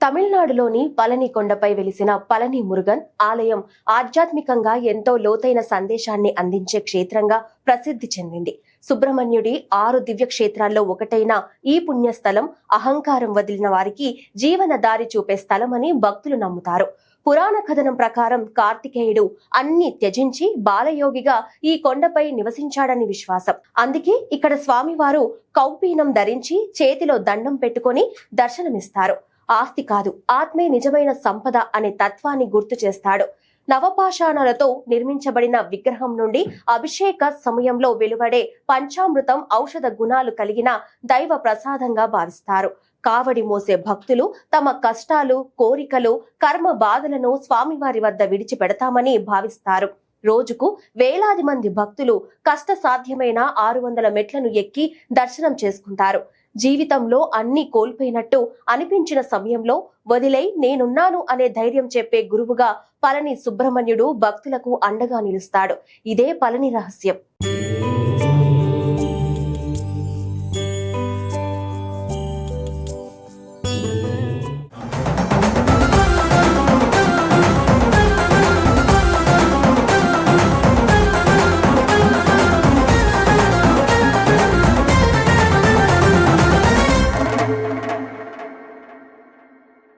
తమిళనాడులోని పళని కొండపై వెలిసిన పళని మురుగన్ ఆలయం ఆధ్యాత్మికంగా ఎంతో లోతైన సందేశాన్ని అందించే క్షేత్రంగా ప్రసిద్ధి చెందింది. సుబ్రహ్మణ్యుడి 6 దివ్య క్షేత్రాల్లో ఒకటైన ఈ పుణ్యస్థలం అహంకారం వదిలిన వారికి జీవన దారి చూపే స్థలమని భక్తులు నమ్ముతారు. పురాణ కథనం ప్రకారం కార్తికేయుడు అన్ని త్యజించి బాలయోగిగా ఈ కొండపై నివసించాడని విశ్వాసం. అందుకే ఇక్కడ స్వామివారు కౌపీనం ధరించి చేతిలో దండం పెట్టుకొని దర్శనమిస్తారు. ఆస్తి కాదు, ఆత్మే నిజమైన సంపద అనే తత్వాన్ని గుర్తు చేస్తాడు. నవపాషాణాలతో నిర్మించబడిన విగ్రహం నుండి అభిషేక సమయంలో వెలువడే పంచామృతం ఔషధ గుణాలు కలిగిన దైవ ప్రసాదంగా భావిస్తారు. కావడి మోసే భక్తులు తమ కష్టాలు, కోరికలు, కర్మ బాధలను స్వామివారి వద్ద విడిచిపెడతామని భావిస్తారు. రోజుకు వేలాది మంది భక్తులు కష్టసాధ్యమైన 600 మెట్లను ఎక్కి దర్శనం చేసుకుంటారు. జీవితంలో అన్ని కోల్పోయినట్టు అనిపించిన సమయంలో వదిలై నేనున్నాను అనే ధైర్యం చెప్పే గురువుగా పళని సుబ్రహ్మణ్యుడు భక్తులకు అండగా నిలుస్తాడు. ఇదే పళని రహస్యం.